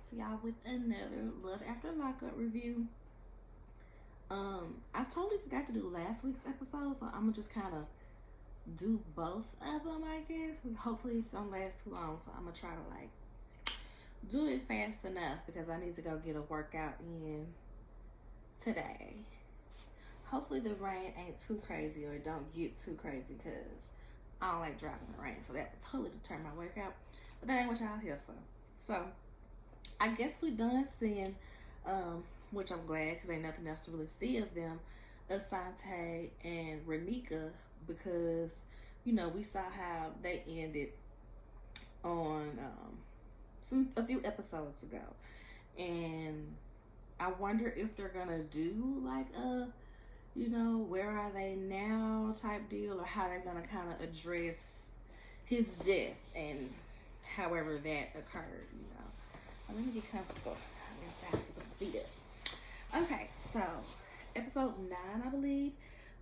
to y'all with another Love After Lockup review. I totally forgot to do last week's episode, so I'm gonna just kind of do both of them, I guess. Hopefully it don't last too long, so I'm gonna try to like do it fast enough because I need to go get a workout in today. Hopefully the rain ain't too crazy or don't get too crazy because I don't like driving in the rain, so that would totally deter my workout. But that ain't what y'all here for. So I guess we done seeing, which I'm glad because ain't nothing else to really see of them, Asante and Renika, because we saw how they ended on a few episodes ago, and I wonder if they're gonna do like a where are they now type deal, or how they're gonna kind of address his death and however that occurred. Let me get comfortable. I guess I have to put my feet up. Okay, so episode 9, I believe,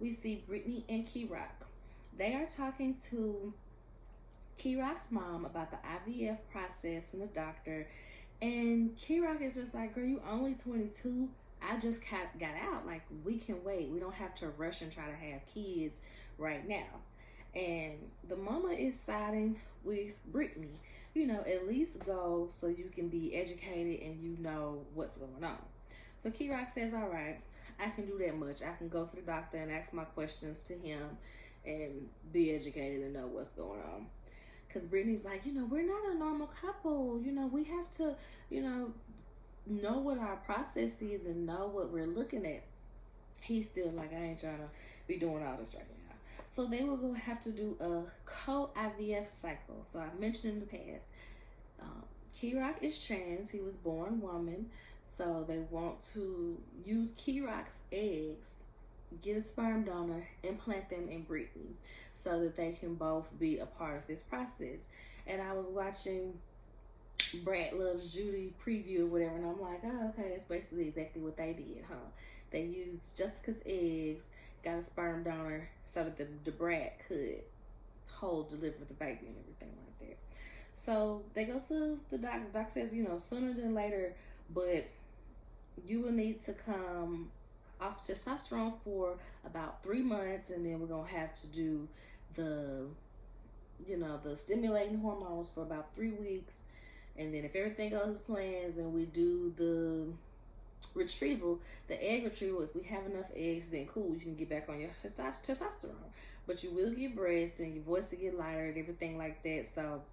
we see Brittany and Key-Rock. They are talking to Key-Rock's mom about the IVF process and the doctor, and Key-Rock is just like, girl, you only 22. I just got out. Like, we can wait. We don't have to rush and try to have kids right now. And the mama is siding with Brittany. At least go so you can be educated and you know what's going on. So Key-Rock says, all right, I can do that much. I can go to the doctor and ask my questions to him and be educated and know what's going on. Because Brittany's like, we're not a normal couple. We have to, know what our process is and know what we're looking at. He's still like, I ain't trying to be doing all this right now. So they will go have to do a co-IVF cycle. So I've mentioned in the past, Key-Rock is trans. He was born woman. So they want to use Key-Rock's eggs, get a sperm donor, implant them in Brittany so that they can both be a part of this process. And I was watching Brad Loves Judy preview or whatever, and I'm like, oh, okay, that's basically exactly what they did, huh? They used Jessica's eggs, got a sperm donor so that the Brad could deliver the baby and everything like that. So they go to the doctor. The doctor says, sooner than later, but you will need to come off testosterone for about 3 months, and then we're gonna have to do the stimulating hormones for about 3 weeks, and then if everything goes as planned and we do the egg retrieval, if we have enough eggs, then cool, you can get back on your testosterone, but you will get breast and your voice will get lighter and everything like that. So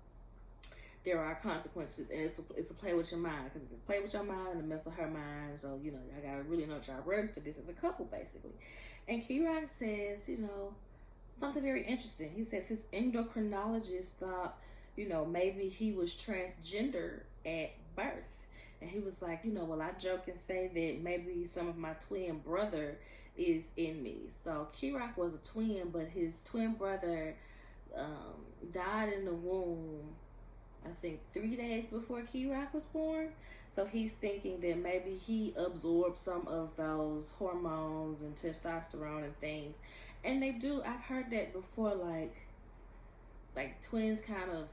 there are consequences, and it's a play with your mind, because it's a play with your mind and a mess with her mind. So I gotta really know that y'all ready for this as a couple, basically. And Key-Rock says something very interesting. He says his endocrinologist thought maybe he was transgender at birth. And he was like, well, I joke and say that maybe some of my twin brother is in me. So Key-Rock was a twin, but his twin brother died in the womb, I think 3 days before Key-Rock was born. So he's thinking that maybe he absorbed some of those hormones and testosterone and things. And they do, I've heard that before, like twins kind of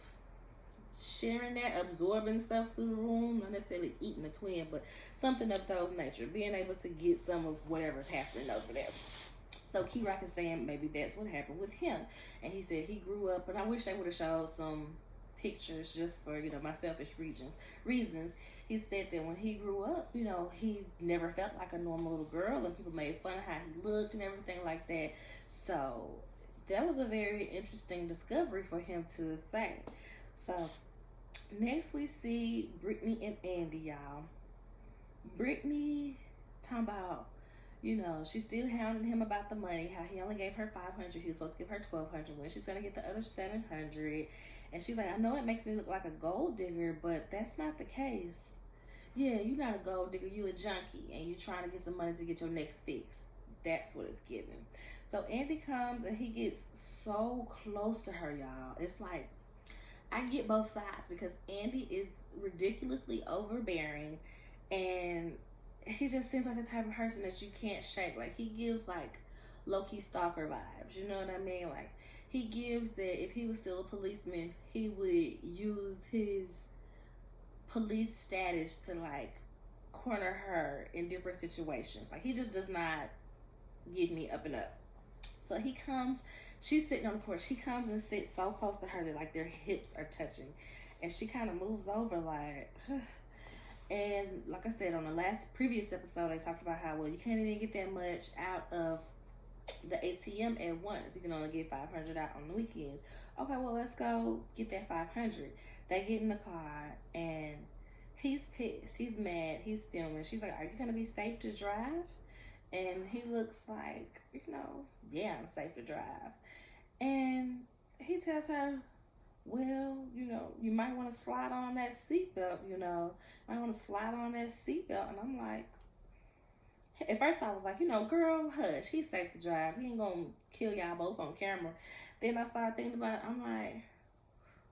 sharing that, absorbing stuff through the womb, not necessarily eating a twin, but something of those nature, being able to get some of whatever's happening over there. So Key-Rock is saying maybe that's what happened with him. And he said he grew up, and I wish they would have showed some pictures just for my selfish reasons. He said that when he grew up, he never felt like a normal little girl, and people made fun of how he looked and everything like that. So that was a very interesting discovery for him to say. So next we see Brittany and Andy, y'all. Brittany talking about, she's still hounding him about the money, how he only gave her $500, he was supposed to give her $1,200, when she's gonna get the other $700. And she's like, I know it makes me look like a gold digger, but that's not the case. Yeah, you're not a gold digger, you a junkie, and you're trying to get some money to get your next fix. That's what it's giving. So Andy comes and he gets so close to her, y'all. It's like, I get both sides, because Andy is ridiculously overbearing, and he just seems like the type of person that you can't shake. Like, he gives like low-key stalker vibes, you know what I mean? Like, he gives that if he was still a policeman, he would use his police status to like corner her in different situations. Like he just does not give me up and up. So he comes, she's sitting on the porch. He comes and sits so close to her that like their hips are touching. And she kind of moves over like, and like I said on the previous episode, I talked about how, well, you can't even get that much out of the ATM at once. You can only get 500 out on the weekends. Okay, well, let's go get that 500. They get in the car and he's pissed. He's mad. He's filming. She's like, are you going to be safe to drive? And he looks like, yeah, I'm safe to drive. And he tells her, well, you might want to slide on that seatbelt, might want to slide on that seatbelt. And I'm like, at first I was like, girl, hush, he's safe to drive. He ain't going to kill y'all both on camera. Then I started thinking about it. I'm like,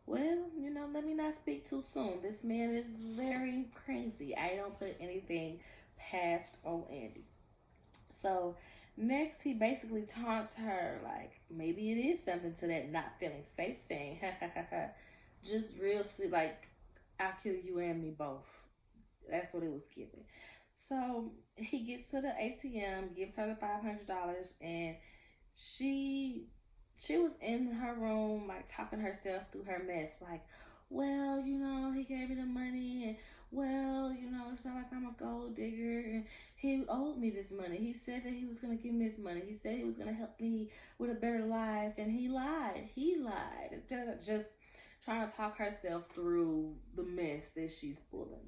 well, let me not speak too soon. This man is very crazy. I don't put anything past old Andy. So next, he basically taunts her like maybe it is something to that not feeling safe thing. Just real sweet, like I'll kill you and me both. That's what it was giving. So he gets to the ATM, gives her the $500, and she was in her room like talking herself through her mess, like, well, he gave me the money, and well, it's not like I'm a gold digger, and he owed me this money. He said that he was going to give me this money. He said he was going to help me with a better life, and he lied. Just trying to talk herself through the mess that she's pulling.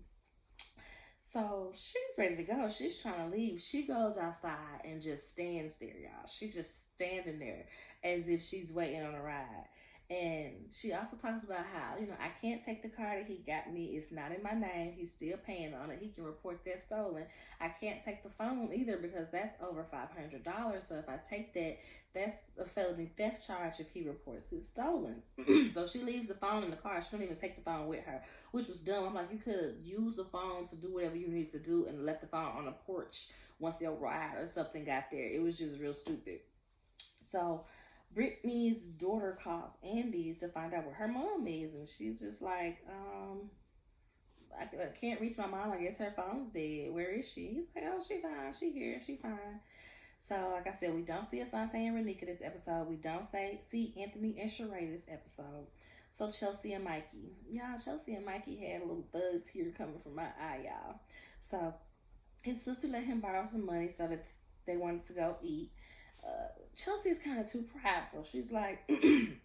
So she's ready to go. She's trying to leave. She goes outside and just stands there, y'all. She's just standing there as if she's waiting on a ride. And she also talks about how, I can't take the car that he got me. It's not in my name. He's still paying on it. He can report that stolen. I can't take the phone either because that's over $500. So if I take that, that's a felony theft charge if he reports it stolen. So she leaves the phone in the car. She don't even take the phone with her, which was dumb. I'm like, you could use the phone to do whatever you need to do and left the phone on the porch once your ride or something got there. It was just real stupid. So Brittany's daughter calls Andy's to find out where her mom is, and she's just like, I can't reach my mom. I guess her phone's dead. Where is she? He's like, oh, she fine. She here. She fine. So, like I said, we don't see Asante and Renika this episode. We don't see Anthony and Sheree this episode. So, Chelsea and Mikey. Y'all, Chelsea and Mikey had a little thug tear coming from my eye, y'all. So, his sister let him borrow some money so that they wanted to go eat. Chelsea's kind of too prideful. She's like, I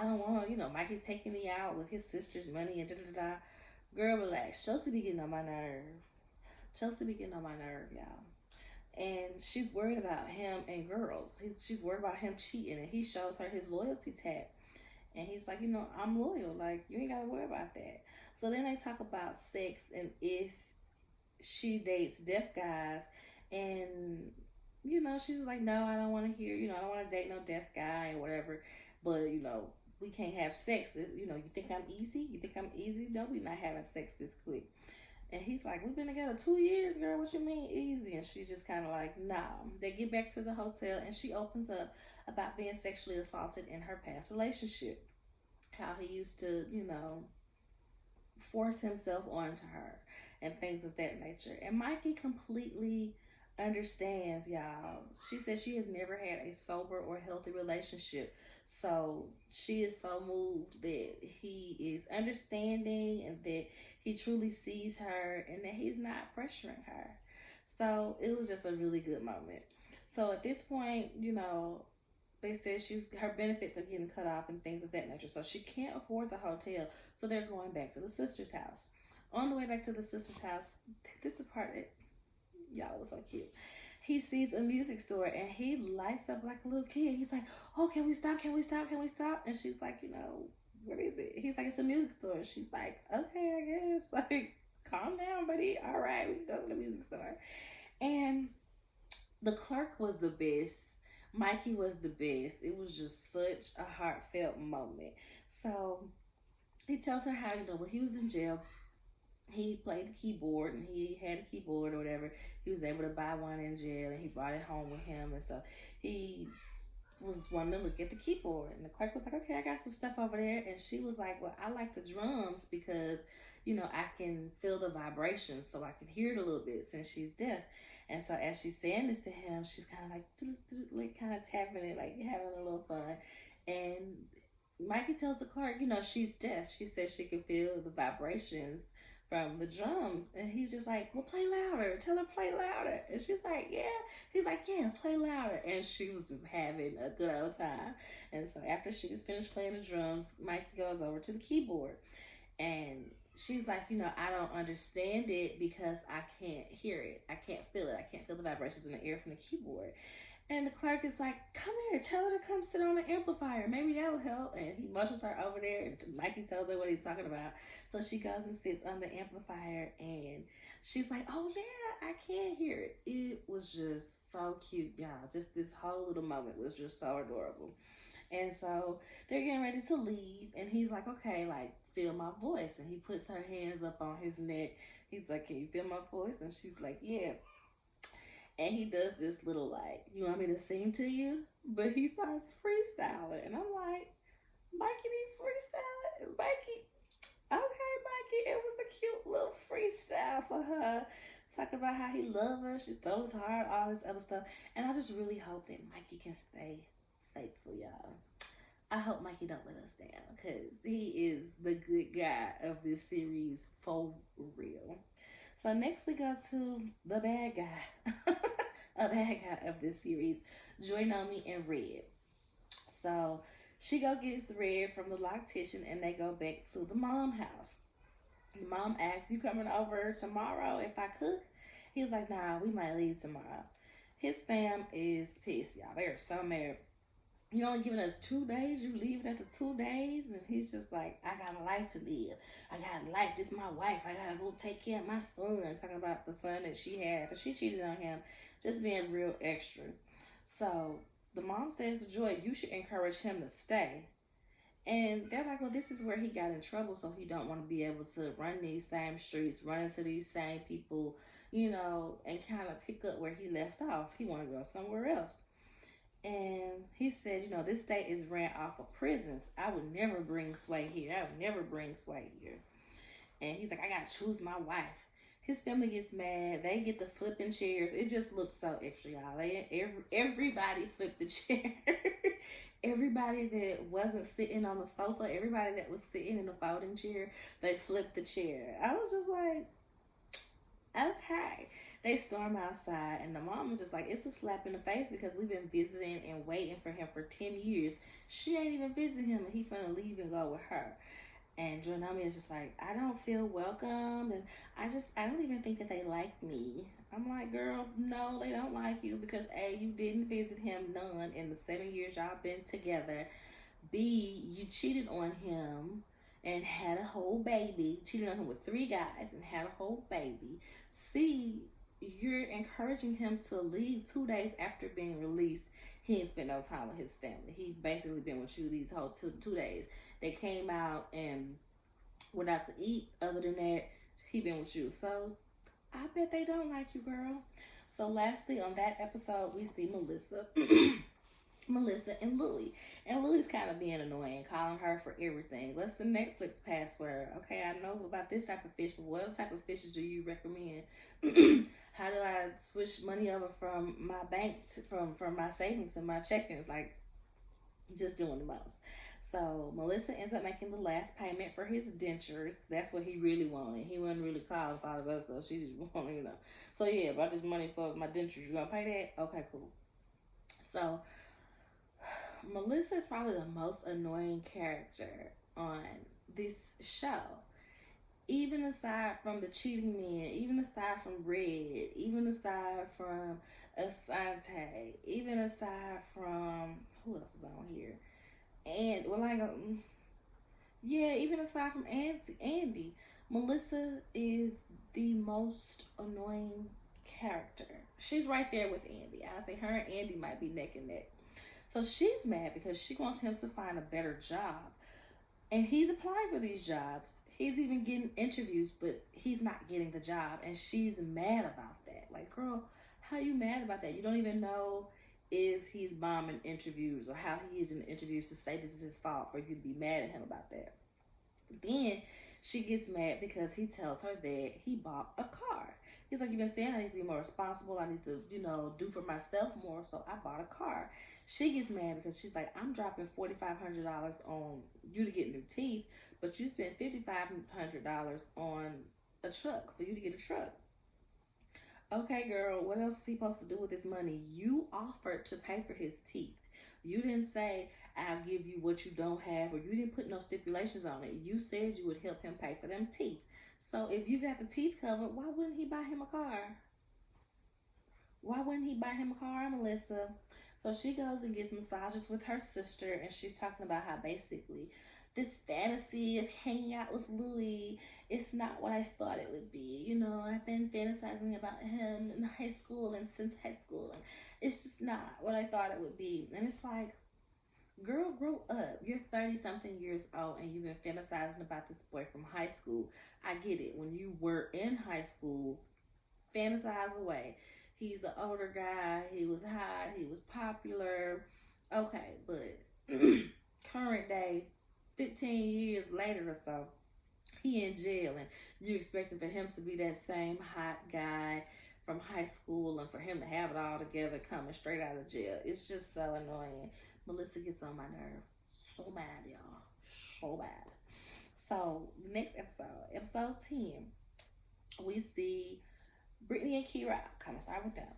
don't want to, Mikey's taking me out with his sister's money and da-da-da-da. Girl, relax. Chelsea be getting on my nerve. Y'all. And she's worried about him and girls. She's worried about him cheating, and he shows her his loyalty tag. And he's like, I'm loyal. Like, you ain't got to worry about that. So then they talk about sex and if she dates deaf guys. And, she's like, no, I don't want to hear, I don't want to date no deaf guy or whatever. But, we can't have sex. You think I'm easy? No, we're not having sex this quick. And he's like, we've been together 2 years, girl. What you mean easy? And she's just kind of like, nah. They get back to the hotel and she opens up about being sexually assaulted in her past relationship. How he used to, force himself onto her and things of that nature. And Mikey completely understands, y'all. She says she has never had a sober or healthy relationship. So she is so moved that he is understanding and that he truly sees her and that he's not pressuring her. So it was just a really good moment. So at this point, they said her benefits are getting cut off and things of that nature. So she can't afford the hotel. So they're going back to the sister's house. On the way back to the sister's house, this is the part that, y'all, was so cute. He sees a music store and he lights up like a little kid. He's like, oh, can we stop? And she's like, what is it? He's like, it's a music store. She's like, okay, I guess. Like, calm down, buddy. All right, we can go to the music store. And the clerk was the best. Mikey was the best. It was just such a heartfelt moment. So he tells her how, when he was in jail, he played the keyboard and he had a keyboard or whatever. He was able to buy one in jail and he brought it home with him. And so he was wanting to look at the keyboard. And the clerk was like, okay, I got some stuff over there. And she was like, well, I like the drums because, you know, I can feel the vibrations so I can hear it a little bit since she's deaf. And so as she's saying this to him, she's kind of like kind of tapping it, like having a little fun. And Mikey tells the clerk, you know, she's deaf. She says she can feel the vibrations from the drums. And he's just like, well, play louder. Tell her play louder. And she's like, yeah. He's like, yeah, play louder. And she was just having a good old time. And so after she's finished playing the drums, Mikey goes over to the keyboard. And she's like, you know, I don't understand it because I can't hear it. I can't feel it. I can't feel the vibrations in the air from the keyboard. And the clerk is like, come here, tell her to come sit on the amplifier. Maybe that'll help. And he motions her over there, and Mikey tells her what he's talking about. So she goes and sits on the amplifier, and she's like, oh yeah, I can hear it. It was just so cute, y'all. Just this whole little moment was just so adorable. And so they're getting ready to leave, and he's like, okay, like, feel my voice. And he puts her hands up on his neck. He's like, can you feel my voice? And she's like, yeah. And he does this little like, you want me to sing to you? But he starts freestyling. And I'm like, Mikey, be freestyling? Mikey, okay, Mikey. It was a cute little freestyle for her. Talking about how he loved her. She stole his heart, all this other stuff. And I just really hope that Mikey can stay faithful, y'all. I hope Mikey don't let us down, because he is the good guy of this series for real. So next we go to the bad guy, a bad guy of this series, Joy Nomi and Red. So she gets Red from the loctician, and they go back to the mom house. The mom asks, you coming over tomorrow if I cook? He's like, nah, we might leave tomorrow. His fam is pissed, y'all. They're so mad. You only giving us 2 days? You leaving after 2 days? And he's just like, I got a life to live. I got a life. This is my wife. I got to go take care of my son. Talking about the son that she had, because she cheated on him. Just being real extra. So the mom says to Joy, you should encourage him to stay. And they're like, well, this is where he got in trouble, so he don't want to be able to run these same streets, run into these same people, you know, and kind of pick up where he left off. He want to go somewhere else. And he said, you know, this state is ran off of prisons. I would never bring Sway here. I would never bring Sway here. And he's like, I got to choose my wife. His family gets mad. They get the flipping chairs. It just looks so extra, y'all. Everybody flipped the chair. Everybody that wasn't sitting on the sofa, everybody that was sitting in the folding chair, they flipped the chair. I was just like, okay. They storm outside, and the mom was just like, it's a slap in the face, because we've been visiting and waiting for him for 10 years. She ain't even visiting him, and he finna leave and go with her. And Joy Nomi is just like, I don't feel welcome, and I don't even think that they like me. I'm like, girl, no, they don't like you, because A, you didn't visit him none in the 7 years y'all been together. B, you cheated on him and had a whole baby. Cheated on him with 3 guys and had a whole baby. C, you're encouraging him to leave 2 days after being released. He ain't spent no time with his family. He basically been with you these whole two days. They came out and went out to eat. Other than that, he been with you. So I bet they don't like you, girl. So lastly, on that episode, we see Melissa. Melissa and Louie. And Louie's kind of being annoying, calling her for everything. What's the Netflix password? Okay, I know about this type of fish, but what type of fishes do you recommend? How do I switch money over from my bank from my savings and my checkings? Like, just doing the most. So Melissa ends up making the last payment for his dentures. That's what he really wanted. He wasn't really calling for all of us, so she just wanted, you know. So yeah, about this money for my dentures, you gonna pay that? Okay, cool. So Melissa is probably the most annoying character on this show. Even aside from the cheating men, even aside from Red, even aside from Asante, even aside from, who else is on here? And, well, like, even aside from Andy, Melissa is the most annoying character. She's right there with Andy. I say her and Andy might be neck and neck. So she's mad because she wants him to find a better job. And he's applying for these jobs. He's even getting interviews, but he's not getting the job. And she's mad about that. Like, girl, how you mad about that? You don't even know if he's bombing interviews or how he is in the interviews to say this is his fault for you to be mad at him about that. Then she gets mad because he tells her that he bought a car. He's like, you've been saying I need to be more responsible. I need to, do for myself more. So I bought a car. She gets mad because she's like, I'm dropping $4,500 on you to get new teeth, but you spent $5,500 on a truck for you to get a truck. Okay, girl, what else was he supposed to do with this money? You offered to pay for his teeth. You didn't say, I'll give you what you don't have, or you didn't put no stipulations on it. You said you would help him pay for them teeth. So if you got the teeth covered, why wouldn't he buy him a car? Why wouldn't he buy him a car, Melissa? So she goes and gets massages with her sister, and she's talking about how basically this fantasy of hanging out with Louis, it's not what I thought it would be. I've been fantasizing about him in high school and since high school, and it's just not what I thought it would be. And it's like, girl, grow up. You're 30-something years old, and you've been fantasizing about this boy from high school. I get it. When you were in high school, fantasize away. He's the older guy. He was hot. He was popular. Okay, but current day, 15 years later or so, he in jail, and you expecting for him to be that same hot guy from high school and for him to have it all together coming straight out of jail. It's just so annoying. Melissa gets on my nerve so bad, y'all. So bad. So, next episode 10, we see Brittany and Key-Rock. Come start with them.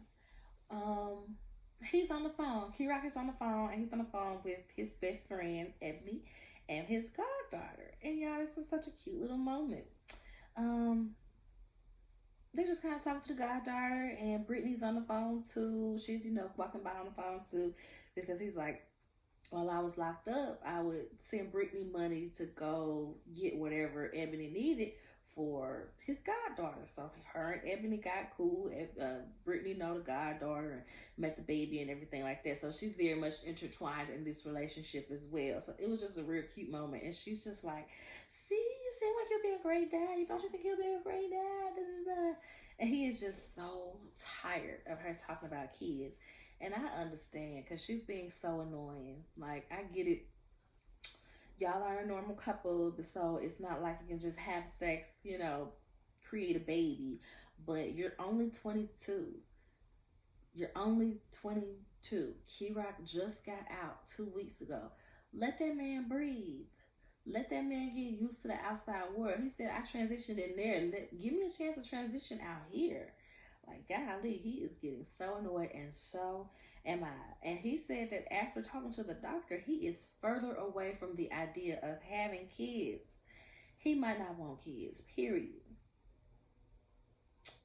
He's on the phone. Key-Rock is on the phone, and he's on the phone with his best friend, Ebony, and his goddaughter. And y'all, this was such a cute little moment. They just kind of talk to the goddaughter, and Brittany's on the phone too. She's, walking by on the phone too, because he's like, while I was locked up, I would send Brittany money to go get whatever Ebony needed for his goddaughter. So her and Ebony got cool. Brittany know the goddaughter and met the baby and everything like that. So she's very much intertwined in this relationship as well. So it was just a real cute moment. And she's just like, see, you seem like you'll be a great dad. Don't you think you'll be a great dad? Da, da, da. And he is just so tired of her talking about kids. And I understand, because she's being so annoying. Like, I get it. Y'all are a normal couple, so it's not like you can just have sex, create a baby. But you're only 22. You're only 22. Key-Rock just got out 2 weeks ago. Let that man breathe. Let that man get used to the outside world. He said, I transitioned in there. Give me a chance to transition out here. Like, golly, he is getting so annoyed, and so am I. And he said that after talking to the doctor, he is further away from the idea of having kids. He might not want kids, period.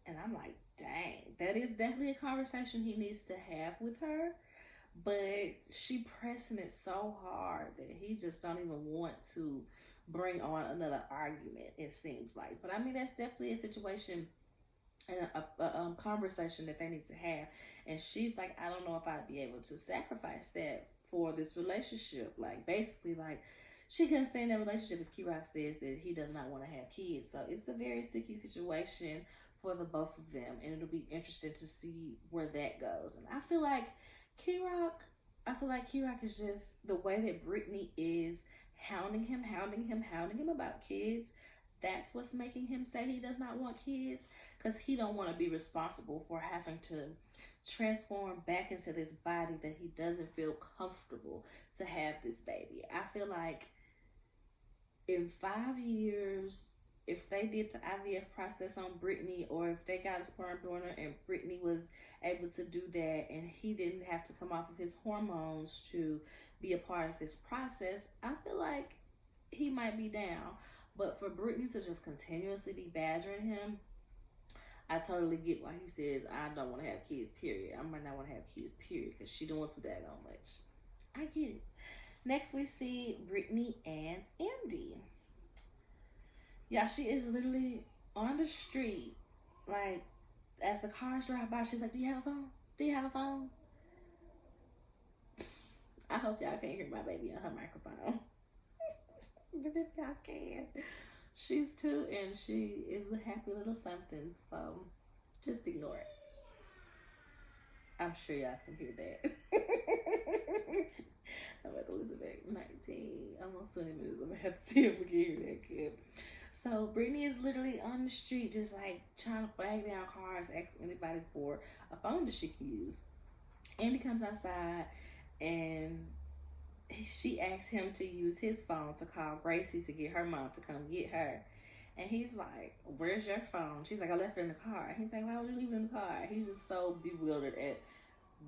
And I'm like, dang, that is definitely a conversation he needs to have with her. But she pressing it so hard that he just don't even want to bring on another argument, it seems like. But I mean, that's definitely a situation and a conversation that they need to have. And she's like, I don't know if I'd be able to sacrifice that for this relationship. Like, basically, like, she couldn't stay in that relationship if Key-Rock says that he does not want to have kids. So it's a very sticky situation for the both of them, and it'll be interesting to see where that goes. And I feel like Key-Rock is just, the way that Brittany is hounding him about kids. That's what's making him say he does not want kids, because he don't want to be responsible for having to transform back into this body that he doesn't feel comfortable to have this baby. I feel like in 5 years, if they did the IVF process on Brittany, or if they got a sperm donor and Brittany was able to do that and he didn't have to come off of his hormones to be a part of this process, I feel like he might be down. But for Brittany to just continuously be badgering him, I totally get why he says, I don't want to have kids, period. I might not want to have kids, period, because she don't want to daggone much. I get it. Next, we see Brittany and Andy. Yeah, she is literally on the street. Like, as the cars drive by, she's like, do you have a phone? Do you have a phone? I hope y'all can't hear my baby on her microphone. But if y'all can. She's 2 and she is a happy little something. So, just ignore it. I'm sure y'all can hear that. I'm about to listen back. 19, almost 20 minutes. I'm gonna have to see if we can hear that kid. So Brittany is literally on the street, just like trying to flag down cars, asking anybody for a phone that she can use. Andy comes outside, and she asks him to use his phone to call Gracie to get her mom to come get her. And he's like, "Where's your phone?" She's like, "I left it in the car." He's like, "Why would you leave it in the car?" He's just so bewildered at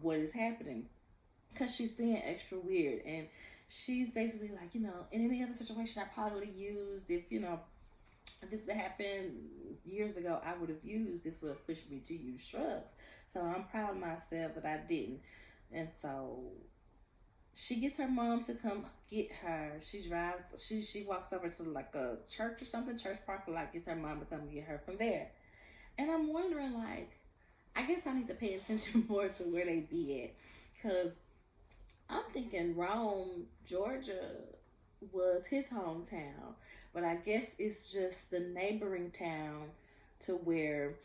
what is happening because she's being extra weird. And she's basically like, in any other situation, I probably would have used, if this had happened years ago, I would have used, this would have pushed me to use drugs. So I'm proud of myself that I didn't. And so she gets her mom to come get her. She walks over to like a church or something, church parking lot, gets her mom to come get her from there. And I'm wondering, like, I guess I need to pay attention more to where they be at. Because I'm thinking Rome, Georgia was his hometown. But I guess it's just the neighboring town to where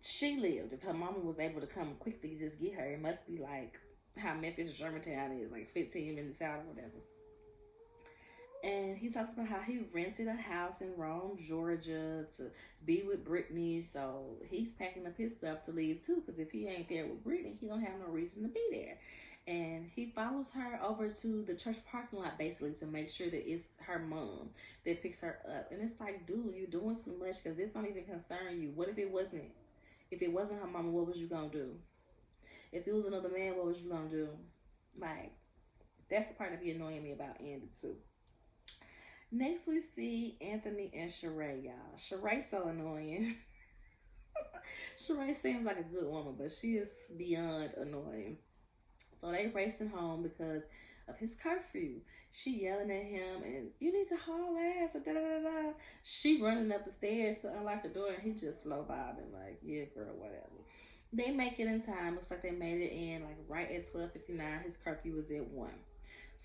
she lived. If her mama was able to come quickly just get her, it must be like how Memphis, Germantown is, like 15 minutes out or whatever. And he talks about how he rented a house in Rome, Georgia to be with Brittany. So he's packing up his stuff to leave too, because if he ain't there with Brittany, he don't have no reason to be there. And he follows her over to the church parking lot basically to make sure that it's her mom that picks her up. And it's like, dude, you're doing too much because this don't even concern you. What if it wasn't? If it wasn't her mama, what was you gonna do? If it was another man, what was you gonna do? Like, that's the part that be annoying me about Andy too. Next we see Anthony and Sheree, y'all. Sheree's so annoying. Sheree seems like a good woman, but she is beyond annoying. So they racing home because of his curfew. She yelling at him, and you need to haul ass, da da da da. She running up the stairs to unlock the door, and he just slow bobbing like, yeah, girl, whatever. They make it in time. Looks like they made it in like right at 12:59. His curfew was at 1.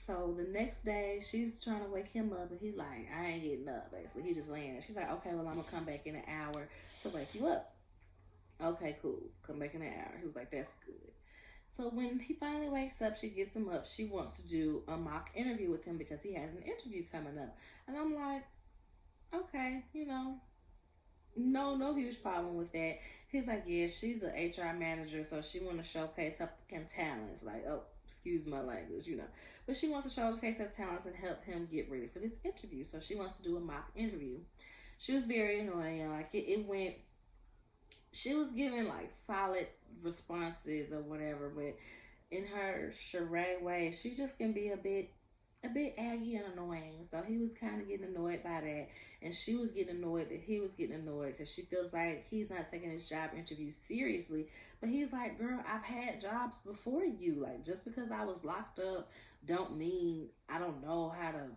So the next day, she's trying to wake him up, and he's like, I ain't getting up, basically. He just laying there. She's like, okay, well, I'm going to come back in an hour to wake you up. Okay, cool. Come back in an hour. He was like, that's good. So when he finally wakes up, she gets him up. She wants to do a mock interview with him because he has an interview coming up. And I'm like, okay, no huge problem with that. He's like, yeah, she's an HR manager, so she want to showcase her talents. Like, oh, excuse my language, But she wants to showcase her talents and help him get ready for this interview. So she wants to do a mock interview. She was very annoying. Like, it went... She was giving like solid responses or whatever, but in her Sheree way, she just can be a bit aggy and annoying. So he was kind of getting annoyed by that, and she was getting annoyed that he was getting annoyed because she feels like he's not taking his job interview seriously. But he's like, girl, I've had jobs before you. Like, just because I was locked up don't mean I don't know how to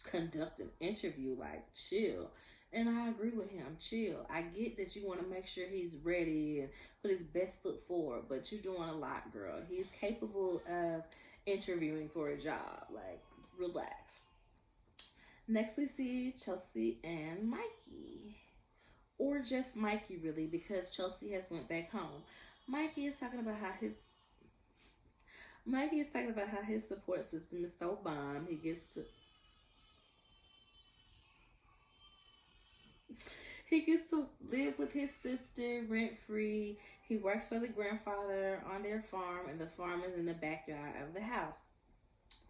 conduct an interview. Like, chill. And I agree with him. Chill. I get that you want to make sure he's ready and put his best foot forward, but you're doing a lot, girl. He's capable of interviewing for a job. Like, relax. Next we see Chelsea and Mikey. Or just Mikey, really, because Chelsea has went back home. Mikey is talking about how his support system is so bomb. He gets to live with his sister rent-free. He works for the grandfather on their farm, and the farm is in the backyard of the house.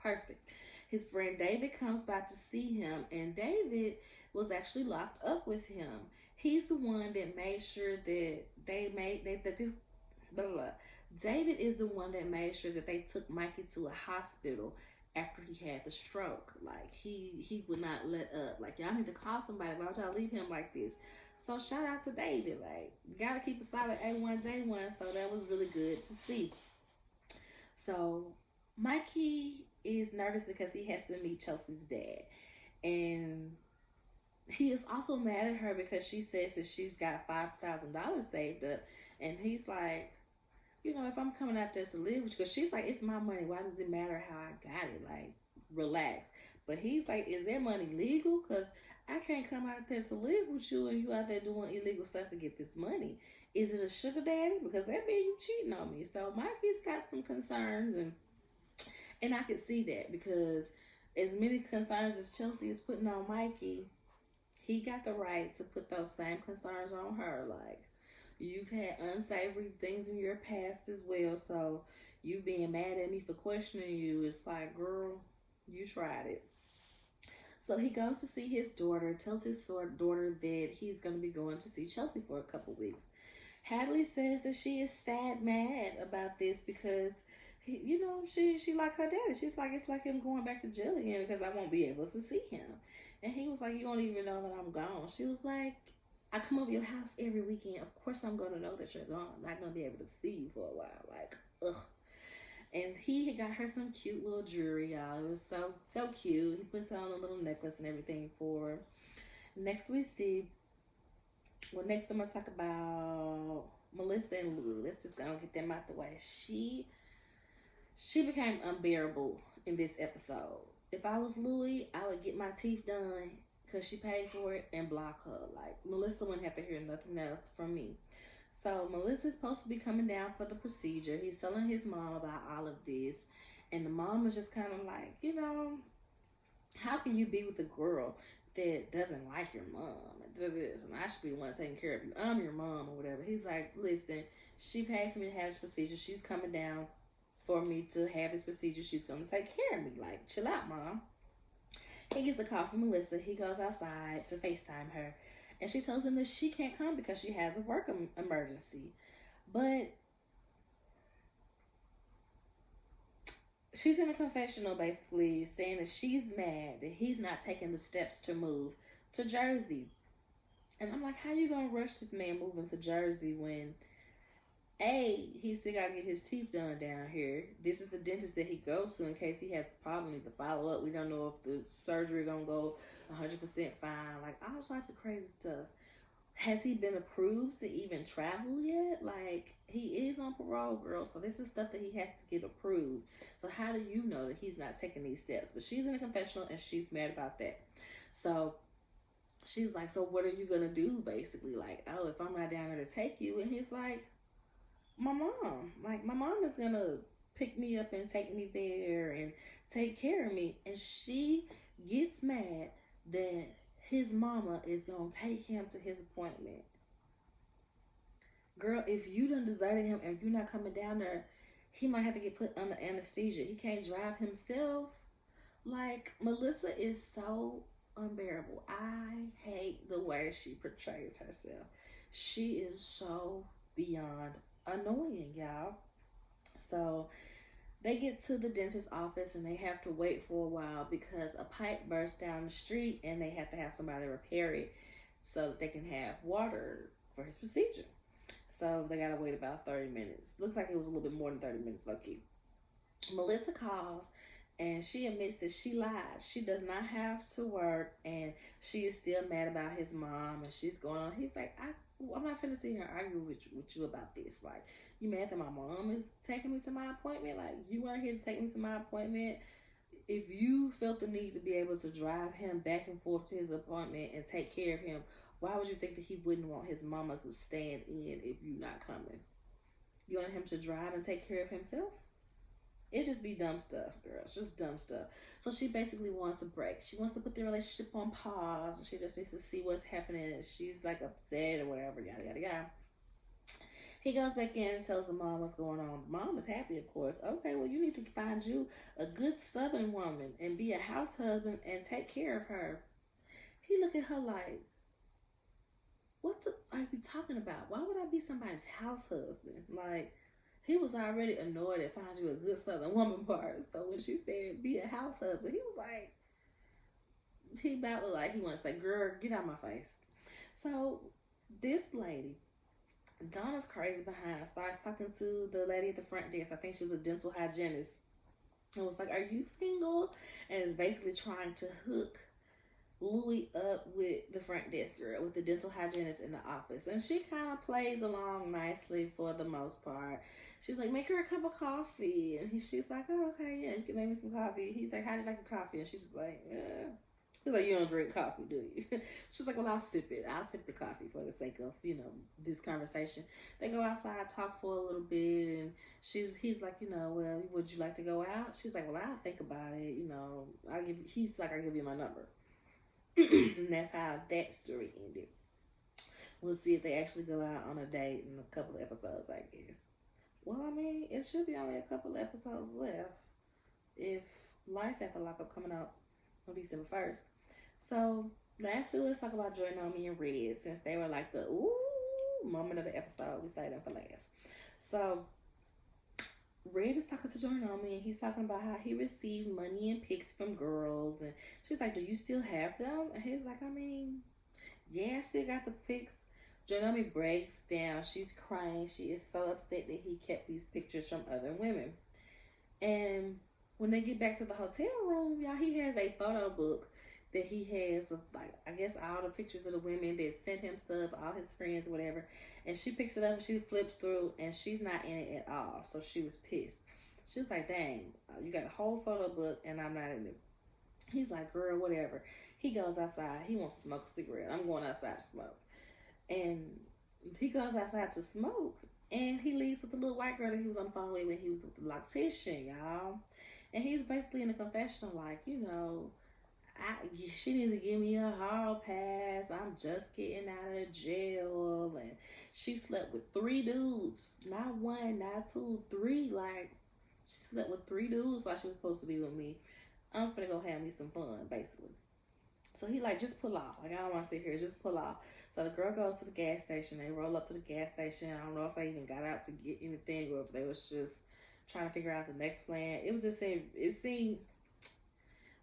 Perfect. His friend David comes by to see him, and David was actually locked up with him. He's the one that made sure that David is the one that made sure that they took Mikey to a hospital after he had the stroke. Like, he would not let up. Like, y'all need to call somebody. Why would y'all leave him like this? So shout out to David. Like, you gotta keep a solid A1 day one. So that was really good to see. So Mikey is nervous because he has to meet Chelsea's dad, and he is also mad at her because she says that she's got $5,000 saved up, and he's like, if I'm coming out there to live with you, because she's like, it's my money. Why does it matter how I got it? Like, relax. But he's like, is that money legal? Because I can't come out there to live with you and you out there doing illegal stuff to get this money. Is it a sugar daddy? Because that means you cheating on me. So Mikey's got some concerns, and I could see that because as many concerns as Chelsea is putting on Mikey, he got the right to put those same concerns on her. Like, you've had unsavory things in your past as well, so you being mad at me for questioning you, it's like, girl, you tried it. So he goes to see his daughter, tells his daughter that he's going to be going to see Chelsea for a couple weeks. Hadley says that she is sad mad about this because she like her daddy. She's like, it's like him going back to jail again because I won't be able to see him. And he was like, you don't even know that I'm gone. She was like, I come over your house every weekend. Of course I'm going to know that you're gone. I'm not going to be able to see you for a while. Like, ugh. And he got her some cute little jewelry, y'all. It was so cute. He puts on a little necklace and everything for her. Next I'm going to talk about Melissa and Lou. Let's just go and get them out the way. She became unbearable in this episode. If I was Louie, I would get my teeth done because she paid for it and block her. Like, Melissa wouldn't have to hear nothing else from me. So Melissa's supposed to be coming down for the procedure. He's telling his mom about all of this. And the mom is just kind of like, how can you be with a girl that doesn't like your mom and do this? And I should be the one taking care of you. I'm your mom or whatever. He's like, listen, she paid for me to have this procedure. She's coming down for me to have this procedure. She's going to take care of me. Like, chill out, mom. He gets a call from Melissa. He goes outside to FaceTime her. And she tells him that she can't come because she has a work emergency. But she's in a confessional basically saying that she's mad that he's not taking the steps to move to Jersey. And I'm like, how you going to rush this man moving to Jersey when he still got to get his teeth done down here. This is the dentist that he goes to in case he has a problem, need to follow up. We don't know if the surgery going to go 100% fine. Like, all sorts of crazy stuff. Has he been approved to even travel yet? Like, he is on parole, girl. So this is stuff that he has to get approved. So how do you know that he's not taking these steps? But she's in a confessional and she's mad about that. So she's like, so what are you going to do, basically? Like, oh, if I'm not down there to take you. And he's like, my mom is going to pick me up and take me there and take care of me. And she gets mad that his mama is going to take him to his appointment. Girl, if you done deserted him and you're not coming down there, he might have to get put under anesthesia. He can't drive himself. Like, Melissa is so unbearable. I hate the way she portrays herself. She is so beyond annoying, y'all. So they get to the dentist's office and they have to wait for a while because a pipe burst down the street and they have to have somebody repair it so that they can have water for his procedure. So they gotta wait about 30 minutes. Looks like it was a little bit more than 30 minutes, low-key. Melissa calls and she admits that she lied. She does not have to work and she is still mad about his mom and she's going on. He's like, I'm not finna sit here and argue with you about this. Like, you mad that my mom is taking me to my appointment? Like, you weren't here to take me to my appointment. If you felt the need to be able to drive him back and forth to his appointment and take care of him, why would you think that he wouldn't want his mama to stand in if you're not coming? You want him to drive and take care of himself? It just be dumb stuff, girls. Just dumb stuff. So she basically wants a break. She wants to put the relationship on pause. And she just needs to see what's happening. And she's like upset or whatever, yada, yada, yada. He goes back in and tells the mom what's going on. Mom is happy, of course. Okay, well, you need to find you a good Southern woman and be a house husband and take care of her. He look at her like, what the are you talking about? Why would I be somebody's house husband? Like, he was already annoyed at find you a good Southern woman part. So when she said be a house husband, he was like, he about looked like he wanted to say, girl, get out my face. So this lady, Donna's crazy behind, starts talking to the lady at the front desk. I think she was a dental hygienist. And was like, are you single? And is basically trying to hook Louie up with the front desk girl, with the dental hygienist in the office. And she kind of plays along nicely for the most part. She's like, make her a cup of coffee. And she's like, oh, okay, yeah, you can make me some coffee. He's like, how do you like your coffee? And she's just like, He's like, you don't drink coffee, do you? She's like, well, I'll sip it. I'll sip the coffee for the sake of, this conversation. They go outside, talk for a little bit, and he's like, well, would you like to go out? She's like, well, I'll think about it. He's like, I'll give you my number. And that's how that story ended. We'll see if they actually go out on a date in a couple of episodes, I guess. Well, I mean, it should be only a couple of episodes left if Life After Lockup coming out on December 1st. So, lastly, let's talk about Joy, Naomi, and Red, since they were like the moment of the episode. We saved them for last. So, Red is talking to Joy, Naomi, and he's talking about how he received money and pics from girls. And she's like, do you still have them? And he's like, I mean, yeah, I still got the pics. Joy, Naomi breaks down. She's crying. She is so upset that he kept these pictures from other women. And when they get back to the hotel room, y'all, he has a photo book that he has of, like, I guess all the pictures of the women that sent him stuff, all his friends or whatever. And she picks it up and she flips through and she's not in it at all. So she was pissed. She was like, dang, you got a whole photo book and I'm not in it. He's like, girl, whatever. He goes outside. He wants to smoke a cigarette. I'm going outside to smoke. And he goes outside to smoke. And he leaves with the little white girl that he was on the phone with when he was with the loctician, y'all. And he's basically in a confessional like, she needs to give me a hall pass. I'm just getting out of jail. And she slept with 3 dudes. Not 1, not 2, 3. Like, she slept with 3 dudes while she was supposed to be with me. I'm finna go have me some fun, basically. So he like, just pull off. Like, I don't want to sit here. Just pull off. So the girl goes to the gas station. They roll up to the gas station. I don't know if they even got out to get anything or if they was just trying to figure out the next plan. It was just it seemed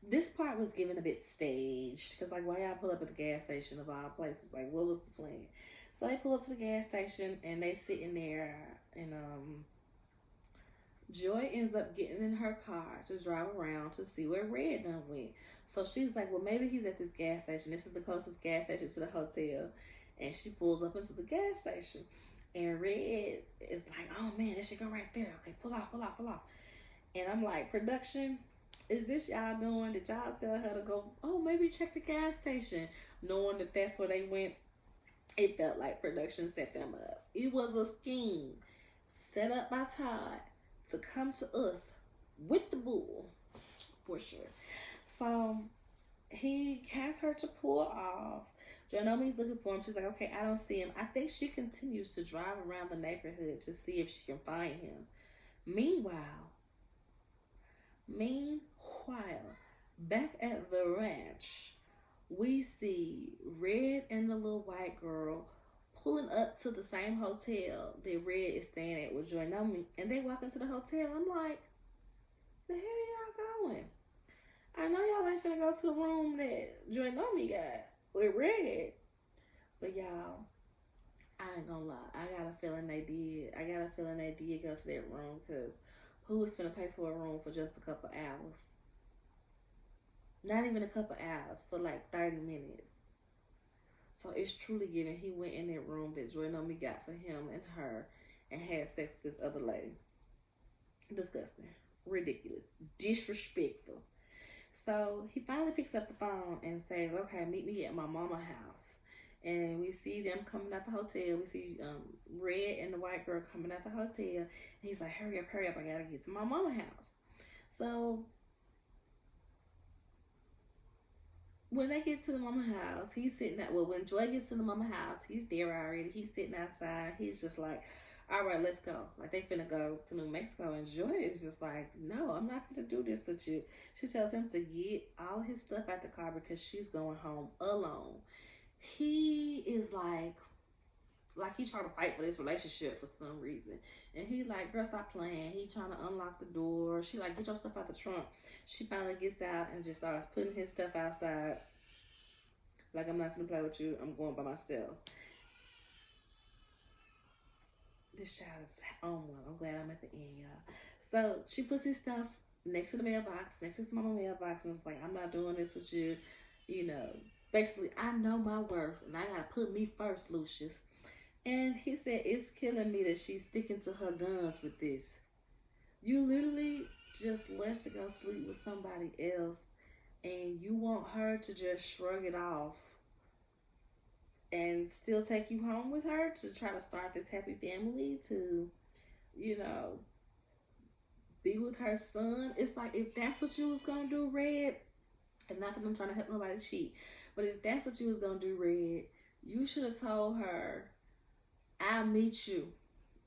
this part was given a bit staged. Because, like, why y'all pull up at the gas station of all places? Like, what was the plan? So they pull up to the gas station and they sitting there. And Joy ends up getting in her car to drive around to see where Red done went. So she's like, well, maybe he's at this gas station. This is the closest gas station to the hotel. And she pulls up into the gas station. And Red is like, oh, man, it should go right there. Okay, pull off, pull off, pull off. And I'm like, production, is this y'all doing? Did y'all tell her to go, oh, maybe check the gas station? Knowing that that's where they went, it felt like production set them up. It was a scheme set up by Todd to come to us with the bull, for sure. So he has her to pull off. Naomi's looking for him. She's like, okay, I don't see him. I think she continues to drive around the neighborhood to see if she can find him. Meanwhile, back at the ranch, we see Red and the little white girl pulling up to the same hotel that Red is staying at with Joy Naomi. And they walk into the hotel. I'm like, the hell y'all going? I know y'all ain't finna go to the room that Joy Naomi got with Red. But y'all, I ain't gonna lie. I got a feeling they did. Go to that room because who was finna pay for a room for just a couple hours? Not even a couple hours, for like 30 minutes. So it's truly giving he went in that room that Joy Naomi got for him and her and had sex with this other lady. Disgusting. Ridiculous. Disrespectful. So he finally picks up the phone and says, okay, meet me at my mama's house. And we see them coming out the hotel. We see Red and the white girl coming out the hotel. And he's like, hurry up, I gotta get to my mama's house. So when they get to the mama house, he's sitting at, well, when Joy gets to the mama house, he's there already. He's sitting outside. He's just like, all right, let's go. Like, they finna go to New Mexico. And Joy is just like, no, I'm not finna do this with you. She tells him to get all his stuff out the car because she's going home alone. He is like he trying to fight for this relationship for some reason. And he like, girl, stop playing. He trying to unlock the door. She like, get your stuff out the trunk. She finally gets out and just starts putting his stuff outside. Like, I'm not gonna play with you. I'm going by myself. This child is on one. I'm glad I'm at the end, y'all. So she puts his stuff next to the mailbox, next to his mama's mailbox, and it's like, I'm not doing this with you. Basically, I know my worth, and I gotta put me first, Lucius. And he said, it's killing me that she's sticking to her guns with this. You literally just left to go sleep with somebody else, and you want her to just shrug it off and still take you home with her to try to start this happy family, to, you know, be with her son. It's like, if that's what you was gonna do, Red, and not that I'm trying to help nobody cheat, but if that's what you was gonna do, Red, you should have told her, I'll meet you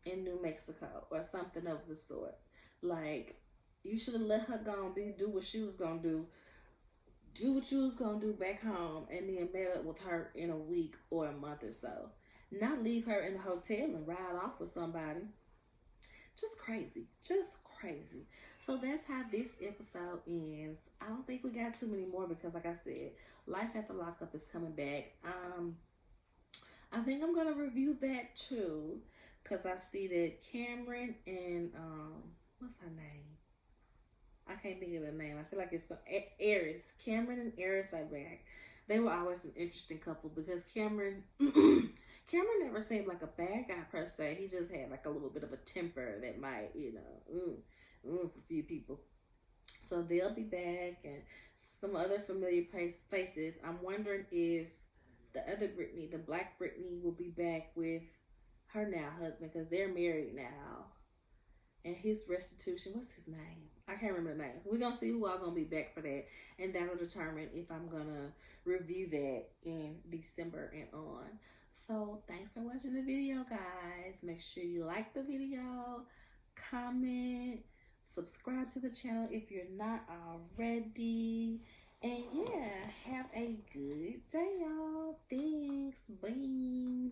in New Mexico or something of the sort. Like, you should have let her go and do what she was gonna do what you was gonna do back home, and then met up with her in a week or a month or so. Not leave her in a hotel and ride off with somebody. Just crazy. Just crazy. So that's how this episode ends. I don't think we got too many more because, like I said, Life at the Lockup is coming back. I think I'm gonna review that too, because I see that Cameron and what's her name? I can't think of the name. I feel like it's Eris. Cameron and Eris are back. They were always an interesting couple because Cameron Cameron never seemed like a bad guy per se. He just had like a little bit of a temper that might, for a few people. So they'll be back, and some other familiar faces. I'm wondering if the other Brittany, the Black Brittany, will be back with her now husband, because they're married now. And his restitution, what's his name? I can't remember the name. So we're going to see who all going to be back for that. And that'll determine if I'm going to review that in December and on. So thanks for watching the video, guys. Make sure you like the video, comment, subscribe to the channel if you're not already. And yeah, have a good day, y'all. Thanks. Bye.